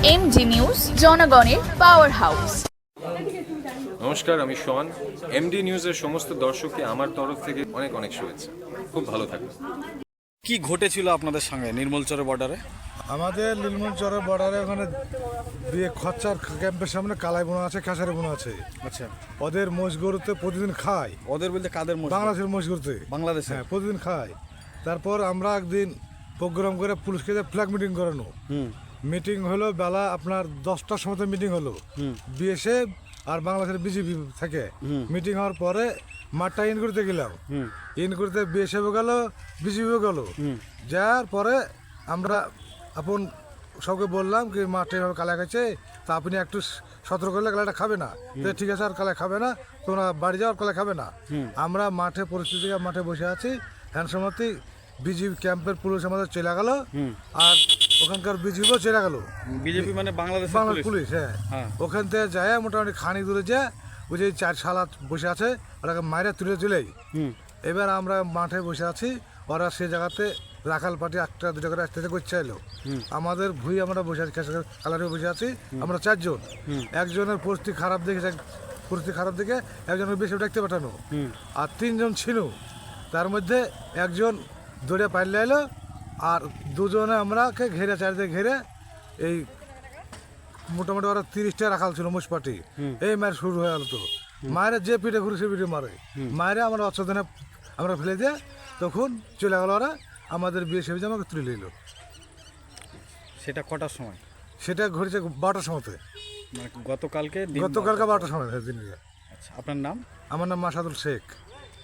MG news, জনগণের power house. নমস্কার, আমি শন। এমডি নিউজের সমস্ত দর্শককে আমার তরফ থেকে অনেক অনেক শুভেচ্ছা। খুব ভালো থাকবেন। কি ঘটেছিল আপনাদের সঙ্গে নির্মলচরের বর্ডারে? আমাদের নীলমঞ্চরের বর্ডারে ওখানে দিয়ে খচ্চার ক্যাম্পের সামনে কালাই বোনা আছে, খেসারি বোনা আছে। আচ্ছা, ওদের মোষ গরুতে প্রতিদিন খায়। ওদের বলতে কাদের মোষ? বাংলাদেশের মোষ গরুতে। বাংলাদেশে? হ্যাঁ, প্রতিদিন খায়। তারপর আমরা একদিন প্রোগ্রাম করে পুলিশকে ফ্ল্যাগ মিটিং করানো। মিটিং হলো বেলা আপনার 10টার সময় মিটিং হলো। বিএসএফ আর বাংলাদেশের বিজেপি থেকে মিটিং হওয়ার পরে মাঠটা ইন করতে গেলাম। ইন করতে বিএসএফও গেল, বিজেপিও গেল। যাওয়ার পরে আমরা আপন সবকে বললাম কি মাঠে এভাবে কালা গেছে, তা আপনি একটু সতর্ক করলে কালাটা খাবে না। ঠিক আছে, আর কালা খাবে না, তোমরা বাড়ি যাওয়ার কালা খাবে না। আমরা মাঠে পরিস্থিতি মাঠে বসে আছি, হ্যান্ডসমতি বিজেপি ক্যাম্পের পুলিশ আমাদের চলে গেল, আর ওখানকার বিজেপিও চলে গেল। বিজেপি মানে বাংলাদেশ পুলিশ। হ্যাঁ, ওখান থেকে যায় মোটামুটি খানি দূরে যায়, ওই যে 4 সালা বসে আছে, ওটাকে মায়েরা তুলে চলেই। এবার আমরা মাঠে বসে আছি, ওরা সে জায়গাতে রাখাল পার্টি 1-2 করে আসতে করছে এলো। আমাদের ভুই আমরা বসে আছি, কালারে বসে আছি আমরা 4 জন। একজনের পরিস্থিতি খারাপ দেখে একজনের বেশি দেখতে পাঠানো, আর 3 জন ছিল। তার মধ্যে একজন দৌড়ে পাইলে এলো, আর 2 জনে আমরাকে ঘেরে, চারিদিকে ঘেরে, এই মোটামুটি ওরা 30টা রাখাল ছিল মোষ পার্টি। এই মায়ের শুরু হয়ে গেল। তো মায়েরা যে পিঠে ঘুরে সে পিঠে মারে, মায়েরা আমরা অচেতনে আমরা ফেলে দিয়ে তখন চলে গেল ওরা। আমাদের বিয়ে সেবিজে আমাকে তুলে নিল। সেটা কটার সময়? সেটা ঘটেছে 12টার সময়তে, মানে গতকালকে 12টার সময় দিনে। আচ্ছা, আপনার নাম? আমার নাম মাসাদুল শেখ।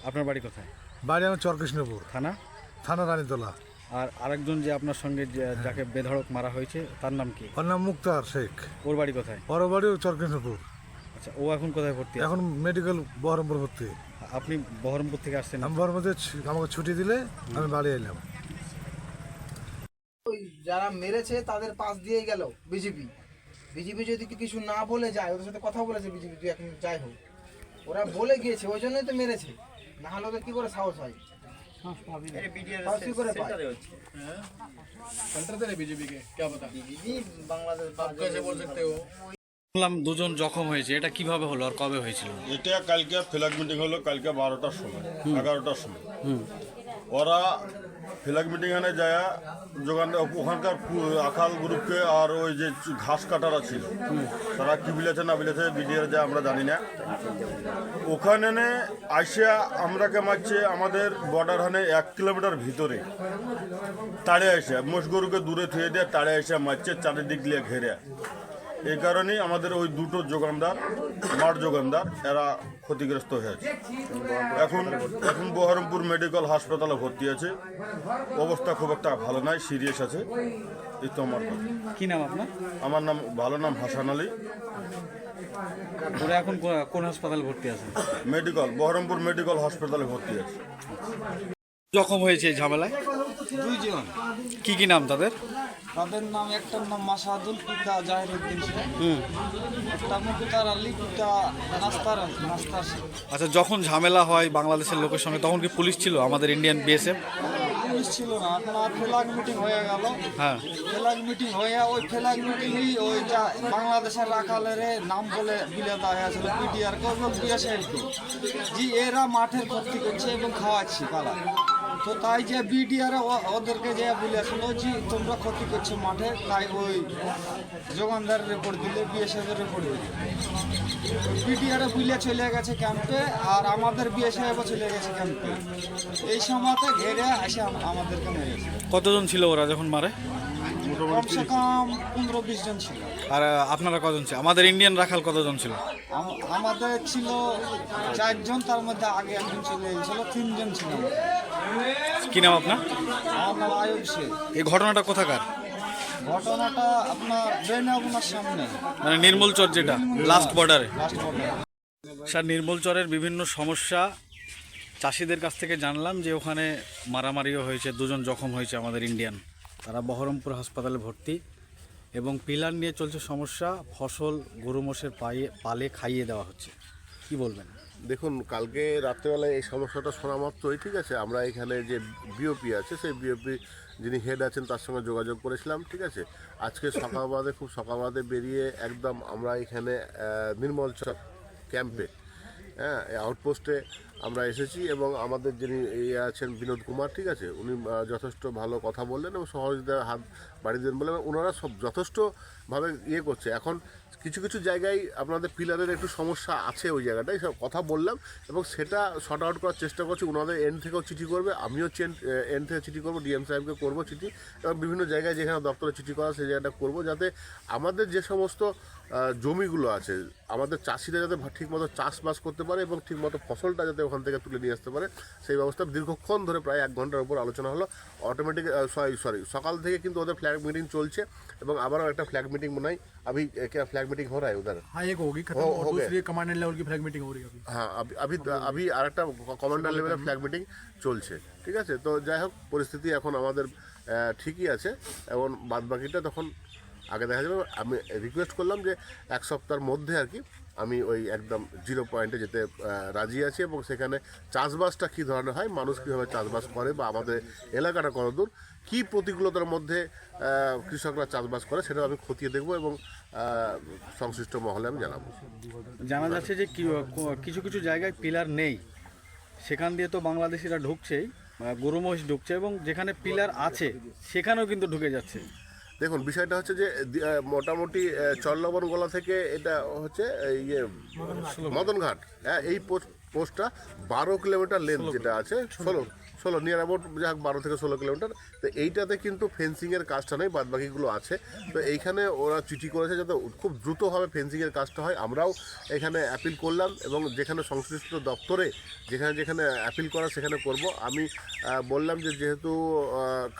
আপনার বাড়ি কোথায়? বাড়ি আমার চরকৃষ্ণপুর থানা রানীতলা। আর আরেকজন যে আপনার সঙ্গে যাকে বেধড়ক মারা হয়েছে তার নাম কি? ওর নাম মুক্তার শেখ। ওর বাড়ি কোথায়? ওর বাড়ি চরকৃষ্ণপুর। আচ্ছা, ও এখন কোথায় ভর্তি? এখন মেডিকেল বহরমপুর ভর্তি। আপনি বহরমপুর থেকে আসছেন? আমি বহরমপুরে, আমাকে ছুটি দিলে আমি বাড়ি এলাম। যারা মেরেছে তাদের পাশ দিয়েই গেল বিজেপি যদি কিছু না বলে যায়, ওদের সাথে কথা বলেছে বিজেপি, তুই এখন যাই হোক, ওরা বলে গিয়েছে, ওই জন্যই তো মেরেছে। না হলে ওদের কি করে সাহস হয়? শুনলাম 2 জন জখম হয়েছে, এটা কিভাবে হলো আর কবে হয়েছিল? এটা কালকে ফ্ল্যাগ মিটিং হলো, কালকে 12টার সময়, 11টার সময়। ওরা ফ্ল্যাগ মিটিংয়ে যায় যোগান, ওখানকার আখাল গ্রুপকে আর ওই যে ঘাস কাটারা ছিল, তারা কি বিলেছে না বিলেছে বিডিআর যায় আমরা জানি না। ওখানে আসিয়া আমরাকে মারছে আমাদের বর্ডার হানে 1 কিলোমিটার ভিতরে তাড়ে আসে, মোষ গরুকে দূরে থুয়ে দিয়ে তাড়ে এসে মারছে, চারিদিক দিয়ে ঘেরে। এই কারণেই আমাদের ওই 2টো যোগানদার, মাঠ যোগানদার, এরা ক্ষতিগ্রস্ত হয়েছে। এখন বহরমপুর মেডিকেল হাসপাতালে ভর্তি আছে, অবস্থা খুব একটা ভালো নয়, সিরিয়াস আছে। এই তো আমার কথা। কি নাম আপনার? আমার নাম নাম হাসান আলী। ওরা এখন কোন হাসপাতালে ভর্তি আছে? বহরমপুর মেডিকেল হাসপাতালে ভর্তি আছে। জখম হয়েছে এই ঝামেলায় 2 জন। কি নাম তাদের? তাদের নাম, একটার নাম মাসাদুল, পিতা জাহিরুদ্দিন শেখ, একটা মুক্তার আলী, পিতা নাস্তার। আচ্ছা, যখন ঝামেলা হয় বাংলাদেশের লোকের সঙ্গে, তখন কি পুলিশ ছিল আমাদের ইন্ডিয়ান বিএসএফ? পুলিশ ছিল না, আপনার ফ্ল্যাগ মিটিং হয়ে গেল। হ্যাঁ, ফ্ল্যাগ মিটিং হয়ে ওই ফ্ল্যাগ মিটিংই ওই যা বাংলাদেশের রাখালের নাম বলে বিলে দেওয়া হয়েছিল পিটিআরকে এবং বিএসএফকে, যে এরা মাঠের ক্ষতি করছে এবং খাওয়াচ্ছি কালা। তো তাই যে বিডিআর ওদেরকে যে বলেছিল যে তোমরা ক্ষতি করছো মাঠে, তাই ওই যোগানদারের রিপোর্ট দিলে, বিএসএফের রিপোর্ট দিলে। বিডিআর বুলে চলে গেছে ক্যাম্পে, আর আমাদের বিএসএফও চলে গেছে ক্যাম্পে। এই সময়তে ঘেরে এসে আমাদেরকে মেরেছে। কতজন ছিল ওরা যখন মারে? কমসে কম 15-20 জন ছিল। আর আপনারা কজন ছিল? আমাদের ইন্ডিয়ান রাখাল কতজন ছিল? আমাদের ছিল 4 জন, তার মধ্যে আগে একজন চলে গেছিল, 3 জন ছিল। কি নাম আপনার? আমার নাম আয়ুব শেখ। এই ঘটনাটা কোথাকার? ঘটনাটা আপনার বেনাগুনার সামনে, মানে নির্মলচর, যেটা লাস্ট বর্ডারে। বর্ডারে। স্যার, নির্মলচরের বিভিন্ন সমস্যা চাষিদের কাছ থেকে জানলাম যে ওখানে মারামারিও হয়েছে, 2 জন জখম হয়েছে আমাদের ইন্ডিয়ান, তারা বহরমপুর হাসপাতালে ভর্তি, এবং পিলার নিয়ে চলছে সমস্যা, ফসল গরু মোষের পালে খাইয়ে দেওয়া হচ্ছে। কি বলবেন? দেখুন, কালকে রাত্রেবেলায় এই সমস্যাটা শোনা মাত্রই, ঠিক আছে, আমরা এখানে যে বিওপি আছে সেই বিওপি যিনি হেড আছেন তার সঙ্গে যোগাযোগ করেছিলাম, ঠিক আছে। আজকে সকালবেলাতে খুব সকালবেলাতে বেরিয়ে একদম আমরা এখানে নির্মল চক ক্যাম্পে, হ্যাঁ, আউটপোস্টে আমরা এসেছি এবং আমাদের যিনি আছেন বিনোদ কুমার, ঠিক আছে, উনি যথেষ্ট ভালো কথা বললেন এবং সহযোগিতার হাত বাড়িয়ে দেন বলে ওনারা সব যথেষ্টভাবে করছে। এখন কিছু কিছু জায়গায় আপনাদের পিলারের একটু সমস্যা আছে, ওই জায়গাটায় সব কথা বললাম এবং সেটা শর্ট আউট করার চেষ্টা করছি। ওনাদের এন্ড থেকেও চিঠি করবে, আমিও এন্ড থেকে চিঠি করবো, ডিএম সাহেবকে করবো চিঠি, এবং বিভিন্ন জায়গায় যেখানে দপ্তরে চিঠি করা সেই জায়গাটা করবো, যাতে আমাদের যে সমস্ত জমিগুলো আছে আমাদের চাষিরা যাতে ঠিকমতো চাষবাস করতে পারে এবং ঠিকমতো ফসলটা যাতে ওখান থেকে তুলে নিয়ে আসতে পারে সেই ব্যবস্থা দীর্ঘক্ষণ ধরে প্রায় 1 ঘন্টার উপর আলোচনা হলো। অটোমেটিক সকাল থেকে কিন্তু ওদের ফ্ল্যাগ মিটিং চলছে এবং আবারও একটা ফ্ল্যাগ মিটিং মনে হয় अभी क्या फ्लैग मीटिंग हो रहा है उधर? हाँ, एक होगी खत्म और दूसरी कमांडर लेवल की फ्लैग मीटिंग हो रही है अभी। হ্যাঁ, अभी আরেকটা কমান্ডার লেভেলের ফ্ল্যাগ মিটিং চলছে, ঠিক আছে। তো যাই হোক, পরিস্থিতি এখন আমাদের ঠিকই আছে এবং বাদবাকিটা তখন আগে দেখা যাবে। আমি রিকোয়েস্ট করলাম যে 1 সপ্তাহের মধ্যে আর কি আমি ওই একদম 0 পয়েন্টে যেতে রাজি আছি এবং সেখানে চাষবাসটা কী ধরনের হয়, মানুষ কীভাবে চাষবাস করে বা আমাদের এলাকাটা কতদূর কী প্রতিকূলতার মধ্যে কৃষকরা চাষবাস করে সেটা আমি খতিয়ে দেখব এবং সংশ্লিষ্ট মহলে আমি জানাবো। জানা যাচ্ছে যে কিছু কিছু জায়গায় পিলার নেই, সেখান দিয়ে তো বাংলাদেশিরা ঢুকছেই, গরু মহিষ ঢুকছে এবং যেখানে পিলার আছে সেখানেও কিন্তু ঢুকে যাচ্ছে। দেখুন, বিষয়টা হচ্ছে যে মোটামুটি চল্লবন গলা থেকে এটা হচ্ছে মদনঘাট, হ্যাঁ, এই পোস্টটা 12 কিলোমিটার লেন্থ যেটা আছে, 16 নিয়ার অ্যাবাউট যা 12 থেকে 16 কিলোমিটার। তো এইটাতে কিন্তু ফেন্সিংয়ের কাজটা নেই, বাদবাকিগুলো আছে। তো এইখানে ওরা চিঠি করেছে যাতে খুব দ্রুতভাবে ফেন্সিংয়ের কাজটা হয়। আমরাও এখানে অ্যাপিল করলাম এবং যেখানে সংশ্লিষ্ট দপ্তরে যেখানে যেখানে অ্যাপিল করা সেখানে করব। আমি বললাম যে যেহেতু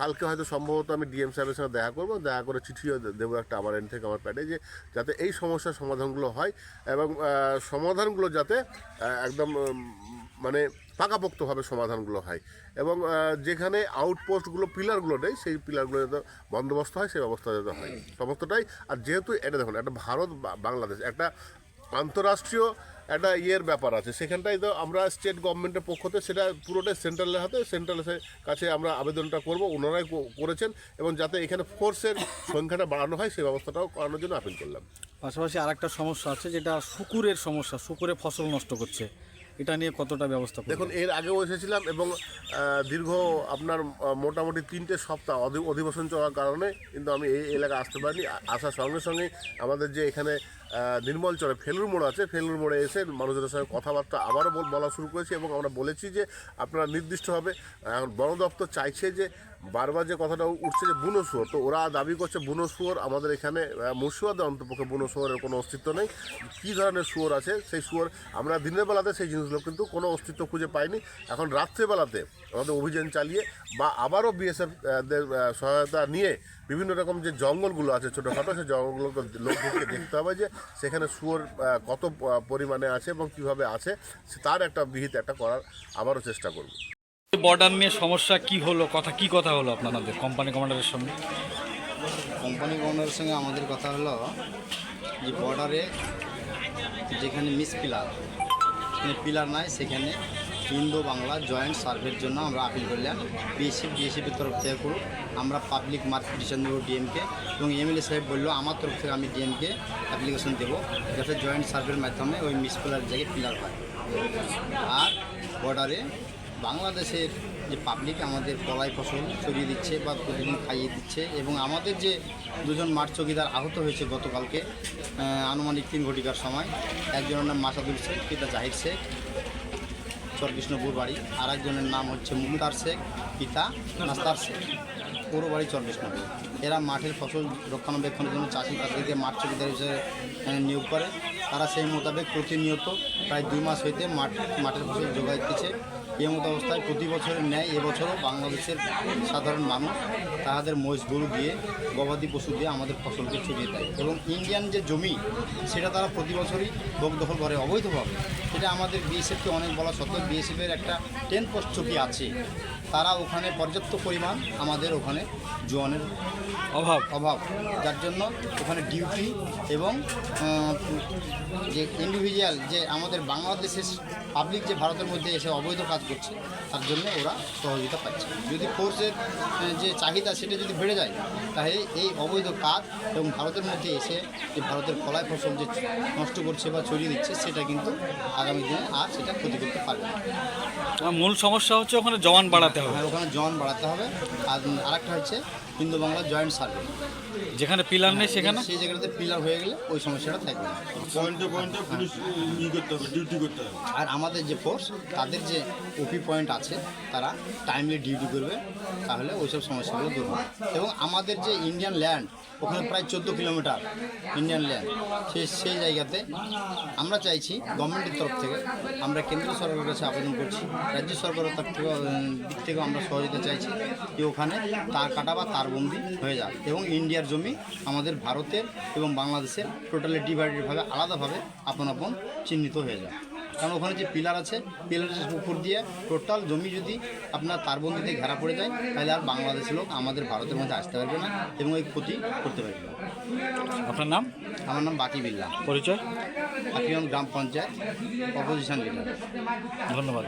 কালকে হয়তো সম্ভবত আমি ডিএম সাহেবের সঙ্গে দেখা করবো, দেখা করে চিঠিও দেবো একটা আমার এন্ড থেকে আমার প্যাডে, যে যাতে এই সমস্যার সমাধানগুলো হয় এবং সমাধানগুলো যাতে একদম মানে পাকাপোক্তভাবে সমাধানগুলো হয় এবং যেখানে আউটপোস্টগুলো পিলারগুলো নেই সেই পিলারগুলো যাতে বন্দোবস্ত হয় সেই ব্যবস্থা যাতে হয় সমস্তটাই। আর যেহেতু এটা দেখুন, একটা ভারত বাংলাদেশ একটা আন্তরাষ্ট্রীয় একটা ব্যাপার আছে, সেখানটাই তো আমরা স্টেট গভর্নমেন্টের পক্ষতে সেটা পুরোটাই সেন্ট্রালের হাতে, সেন্ট্রালের কাছে আমরা আবেদনটা করব, ওনারাই করেছেন এবং যাতে এখানে ফোর্সের সংখ্যাটা বাড়ানো হয় সেই ব্যবস্থাটাও করানোর জন্য আপিল করলাম। পাশাপাশি আরেকটা সমস্যা আছে যেটা শুকুরের সমস্যা, শুকুরে ফসল নষ্ট করছে, এটা নিয়ে কতটা ব্যবস্থা? দেখুন, এর আগেও এসেছিলাম এবং দীর্ঘ আপনার মোটামুটি 3টে সপ্তাহ অধিবেশন চলার কারণে কিন্তু আমি এই এলাকায় আসতে পারিনি। আসার সঙ্গে সঙ্গেই আমাদের যে এখানে নির্মলচরে ফেলুর মোড় আছে, ফেলুর মোড়ে এসে মানুষদের সঙ্গে কথাবার্তা আবারও বলা শুরু করেছি এবং আমরা বলেছি যে আপনারা নির্দিষ্টভাবে বন দপ্তর চাইছে যে বারবার যে কথাটা উঠছে যে বুনো শুয়োর, তো ওরা দাবি করছে বুনো শুয়োর আমাদের এখানে মুর্শিদাবাদে অন্তপক্ষে বুনো শুয়োরের কোনো অস্তিত্ব নেই। কী ধরনের শুয়োর আছে সেই শুয়োর আমরা দিনের বেলাতে সেই জিনিসগুলো কিন্তু কোনো অস্তিত্ব খুঁজে পাইনি। এখন রাত্রেবেলাতে আমাদের অভিযান চালিয়ে বা আবারও বিএসএফ দের সহায়তা নিয়ে বিভিন্ন রকম যে জঙ্গলগুলো আছে ছোটোখাটো, সেই জঙ্গলগুলোকে লোকদেরকে দেখতে হবে যে সেখানে শুয়োর কত পরিমাণে আছে এবং কীভাবে আছে, তার একটা বিহিত একটা করার আবারও চেষ্টা করব। বর্ডার নিয়ে সমস্যা কি হলো, কি কথা হলো আপনাদের কোম্পানি কমান্ডারের সঙ্গে? কোম্পানি কমান্ডারের সঙ্গে আমাদের কথা হলো যে বর্ডারে যেখানে মিস পিলার, সেখানে পিলার নাই, সেখানে ইন্দো বাংলা জয়েন্ট সার্ভের জন্য আমরা আপিল করলাম। বিএসএফের তরফ থেকে করুক, আমরা পাবলিক মার্ক পিটিশন দেবো ডিএমকে এবং এমএলএ সাহেব বললো আমার তরফ থেকে আমি ডিএমকে অ্যাপ্লিকেশন দেবো যাতে জয়েন্ট সার্ভের মাধ্যমে ওই মিস পিলার জায়গায় পিলার হয়। আর বর্ডারে বাংলাদেশের যে পাবলিক আমাদের কলাই ফসল ছড়িয়ে দিচ্ছে বা প্রতিদিন খাইয়ে দিচ্ছে এবং আমাদের যে 2জন মাঠ চৌকিদার আহত হয়েছে গতকালকে আনুমানিক 3 ঘটিকার সময়, একজনের নাম মাসাদুল শেখ, পিতা জাহির শেখ, চরকৃষ্ণপুর বাড়ি, আর একজনের নাম হচ্ছে মুক্তার শেখ, পিতা নাস্তার শেখ, পুরো বাড়ি চরকৃষ্ণপুর। এরা মাঠের ফসল রক্ষণাবেক্ষণের জন্য চাষি তাদেরকে মাঠ চৌকিদার হিসেবে নিয়োগ করে। তারা সেই মোতাবেক প্রতিনিয়ত প্রায় 2 মাস হইতে মাঠের ফসল যোগাই দিচ্ছে। এই মতো অবস্থায় প্রতি বছরের ন্যায় এবছরও বাংলাদেশের সাধারণ মানুষ তাদের মহিষ গরু দিয়ে গবাদি পশু দিয়ে আমাদের ফসলকে ছড়িয়ে দেয় এবং ইন্ডিয়ান যে জমি সেটা তারা প্রতি বছরই দখল করে অবৈধভাবে। সেটা আমাদের বিএসএফকে অনেক বলা সত্ত্বেও বিএসএফের একটা 10 পোস্ট চৌকি আছে, তারা ওখানে পর্যাপ্ত পরিমাণ আমাদের ওখানে জওয়ানের অভাব, যার জন্য ওখানে ডিউটি এবং যে ইন্ডিভিজুয়াল যে আমাদের বাংলাদেশের পাবলিক যে ভারতের মধ্যে এসে অবৈধ কাজ করছে তার জন্য ওরা সহযোগিতা পাচ্ছে। যদি ফোর্সের যে চাহিদা সেটা যদি বেড়ে যায় তাহলে এই অবৈধ কাজ এবং ভারতের মধ্যে এসে যে ভারতের ফলায় ফসল যে নষ্ট করছে বা ছড়িয়ে দিচ্ছে সেটা কিন্তু আগামী দিনে আর সেটা ক্ষতি করতে পারবে না। মূল সমস্যা হচ্ছে ওখানে জওয়ান বাড়াতে হবে। আর ওখানে জন বাড়াতে হবে। আর আরেকটা হচ্ছে হিন্দু বাংলা জয়েন্ট সার্ভে, যেখানে পিলার নেই সেখানে সেই জায়গাটাতে পিলার হয়ে গেলে ওই সমস্যাটা থাকবে না। পয়েন্টে পয়েন্টে পুলিশ করতে হবে, ডিউটি করতে হবে। আর আমাদের যে ফোর্স তাদের যে ওপি পয়েন্ট আছে তারা টাইমলি ডিউটি করবে, তাহলে ওইসব সমস্যাগুলো দূর হবে। এবং আমাদের যে ইন্ডিয়ান ল্যান্ড ওখানে প্রায় 14 কিলোমিটার ইন্ডিয়ান ল্যান্ড, সেই জায়গাতে আমরা চাইছি গভর্নমেন্টের তরফ থেকে, আমরা কেন্দ্র সরকারের কাছে আবেদন করছি, রাজ্য সরকারের দিক থেকেও আমরা সহযোগিতা চাইছি যে ওখানে তার কাটা বা তারবন্দি হয়ে যাক এবং ইন্ডিয়ার জমি আমাদের ভারতের এবং বাংলাদেশের টোটালি ডিভাইডেডভাবে আলাদাভাবে আপন আপন চিহ্নিত হয়ে যায়। কারণ ওখানে যে পিলার আছে, পিলারের উপর দিয়ে টোটাল জমি যদি আপনার তারবন্দিতে ঘেরা পড়ে যায় তাহলে আর বাংলাদেশের লোক আমাদের ভারতের মধ্যে আসতে পারবে না এবং এই ক্ষতি করতে পারবে না। আপনার নাম? আমার নাম বাকি বিল্লা, পরিচয়? হাকিগঞ্জ গ্রাম পঞ্চায়েত অপোজিশন লিডার। ধন্যবাদ।